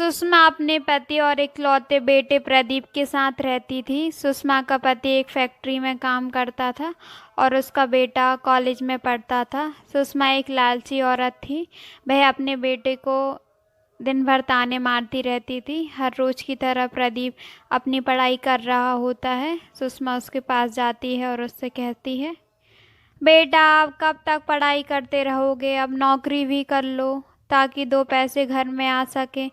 सुषमा अपने पति और इकलौते बेटे प्रदीप के साथ रहती थी। सुषमा का पति एक फैक्ट्री में काम करता था और उसका बेटा कॉलेज में पढ़ता था। सुषमा एक लालची औरत थी। वह अपने बेटे को दिन भर ताने मारती रहती थी। हर रोज की तरह प्रदीप अपनी पढ़ाई कर रहा होता है। सुषमा उसके पास जाती है और उससे कहती है, बेटा आप कब तक पढ़ाई करते रहोगे, अब नौकरी भी कर लो ताकि दो पैसे घर में आ सके।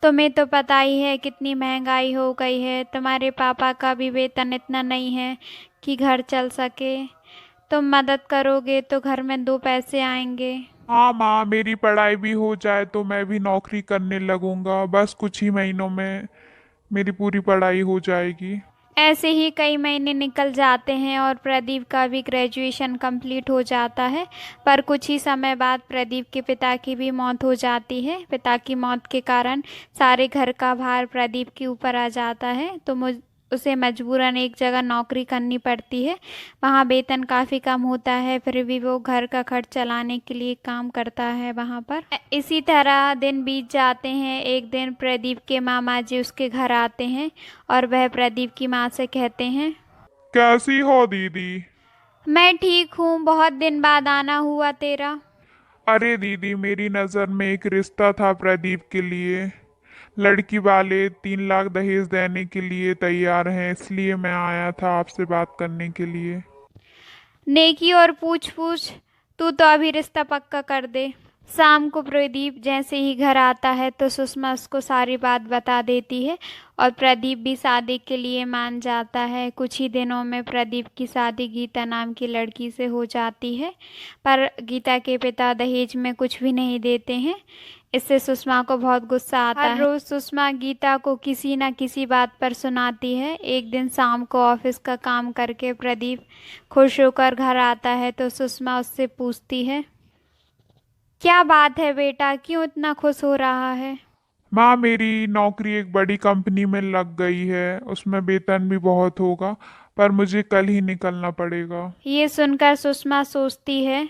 तुम्हें तो पता ही है कितनी महंगाई हो गई है। तुम्हारे पापा का भी वेतन इतना नहीं है कि घर चल सके। तुम मदद करोगे तो घर में दो पैसे आएंगे। हाँ माँ, मेरी पढ़ाई भी हो जाए तो मैं भी नौकरी करने लगूंगा। बस कुछ ही महीनों में मेरी पूरी पढ़ाई हो जाएगी। ऐसे ही कई महीने निकल जाते हैं और प्रदीप का भी ग्रेजुएशन कंप्लीट हो जाता है। पर कुछ ही समय बाद प्रदीप के पिता की भी मौत हो जाती है। पिता की मौत के कारण सारे घर का भार प्रदीप के ऊपर आ जाता है, तो उसे मजबूरन एक जगह नौकरी करनी पड़ती है। वहाँ वेतन काफ़ी कम होता है, फिर भी वो घर का खर्च चलाने के लिए काम करता है वहाँ पर। इसी तरह दिन बीत जाते हैं। एक दिन प्रदीप के मामा जी उसके घर आते हैं और वह प्रदीप की माँ से कहते हैं, कैसी हो दीदी? मैं ठीक हूँ, बहुत दिन बाद आना हुआ तेरा। अरे दीदी, मेरी नज़र में एक रिश्ता था प्रदीप के लिए। लड़की वाले 3 लाख दहेज देने के लिए तैयार हैं, इसलिए मैं आया था आपसे बात करने के लिए। नेकी और पूछ पूछ, तू तो अभी रिश्ता पक्का कर दे। शाम को प्रदीप जैसे ही घर आता है तो सुषमा उसको सारी बात बता देती है और प्रदीप भी शादी के लिए मान जाता है। कुछ ही दिनों में प्रदीप की शादी गीता नाम की लड़की से हो जाती है, पर गीता के पिता दहेज में कुछ भी नहीं देते हैं। इससे सुषमा को बहुत गुस्सा आता है। हर रोज सुषमा गीता को किसी न किसी बात पर सुनाती है। एक दिन शाम को ऑफिस का काम करके प्रदीप खुश होकर घर आता है तो सुषमा उससे पूछती है, क्या बात है बेटा, क्यों इतना खुश हो रहा है। माँ, मेरी नौकरी एक बड़ी कंपनी में लग गई है, उसमें वेतन भी बहुत होगा, पर मुझे कल ही निकलना पड़ेगा। ये सुनकर सुषमा सोचती है,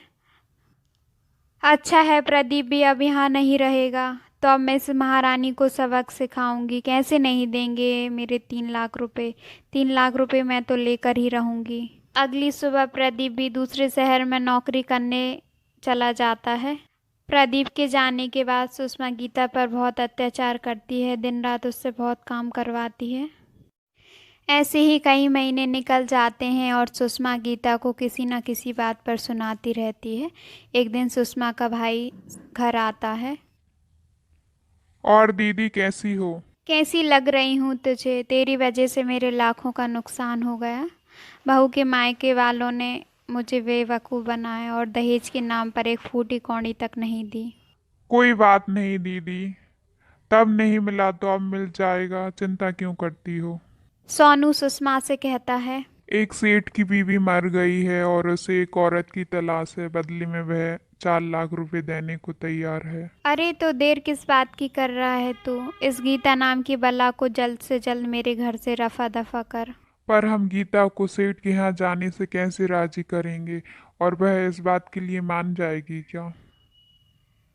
अच्छा है प्रदीप भी अब यहाँ नहीं रहेगा, तो अब मैं इस महारानी को सबक सिखाऊंगी। कैसे नहीं देंगे मेरे 3 लाख रुपए। 3 लाख रुपए मैं तो लेकर ही रहूंगी। अगली सुबह प्रदीप भी दूसरे शहर में नौकरी करने चला जाता है। प्रदीप के जाने के बाद सुषमा गीता पर बहुत अत्याचार करती है, दिन रात उससे बहुत काम करवाती है। ऐसे ही कई महीने निकल जाते हैं और सुषमा गीता को किसी न किसी बात पर सुनाती रहती है। एक दिन सुषमा का भाई घर आता है। और दीदी कैसी हो? कैसी लग रही हूँ तुझे, तेरी वजह से मेरे लाखों का नुकसान हो गया। बहू के मायके वालों ने मुझे बेवकूफ़ बनाया और दहेज के नाम पर एक फूटी कौड़ी तक नहीं दी। कोई बात नहीं दीदी, तब नहीं मिला तो अब मिल जाएगा, चिंता क्यों करती हो? सोनू सुषमा से कहता है, एक सेठ की बीवी मर गई है और उसे एक औरत की तलाश है, बदले में वह 4 लाख रुपए देने को तैयार है। अरे तो देर किस बात की कर रहा है तू, इस गीता नाम की बला को जल्द से जल्द मेरे घर से रफा दफा कर। पर हम गीता को सेठ के यहाँ जाने से कैसे राजी करेंगे, और वह इस बात के लिए मान जाएगी क्या?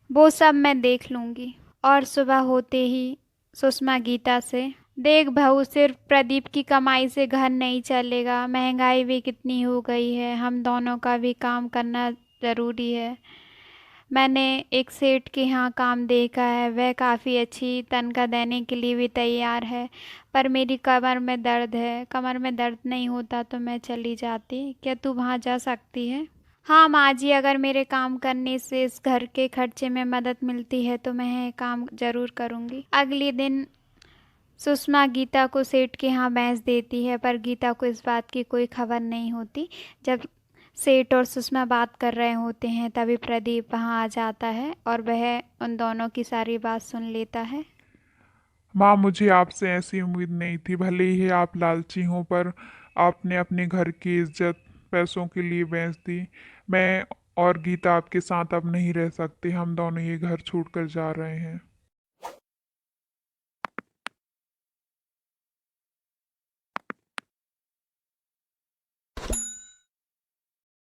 वो सब मैं देख लूंगी। और सुबह होते ही सुषमा गीता से, देख बहू, सिर्फ प्रदीप की कमाई से घर नहीं चलेगा, महंगाई भी कितनी हो गई है, हम दोनों का भी काम करना ज़रूरी है। मैंने एक सेठ के यहाँ काम देखा है, वह काफ़ी अच्छी तनख्वाह देने के लिए भी तैयार है, पर मेरी कमर में दर्द है। कमर में दर्द नहीं होता तो मैं चली जाती, क्या तू वहाँ जा सकती है। हाँ माँ जी, अगर मेरे काम करने से इस घर के खर्चे में मदद मिलती है तो मैं ये काम ज़रूर करूँगी। अगले दिन सुषमा गीता को सेठ के यहाँ भैंस देती है, पर गीता को इस बात की कोई खबर नहीं होती। जब सेठ और सुषमा बात कर रहे होते हैं तभी प्रदीप वहाँ आ जाता है और वह उन दोनों की सारी बात सुन लेता है। माँ, मुझे आपसे ऐसी उम्मीद नहीं थी। भले ही आप लालची हों, पर आपने अपने घर की इज्जत पैसों के लिए बेच दी। मैं और गीता आपके साथ अब नहीं रह सकते, हम दोनों ये घर छोड़कर जा रहे हैं।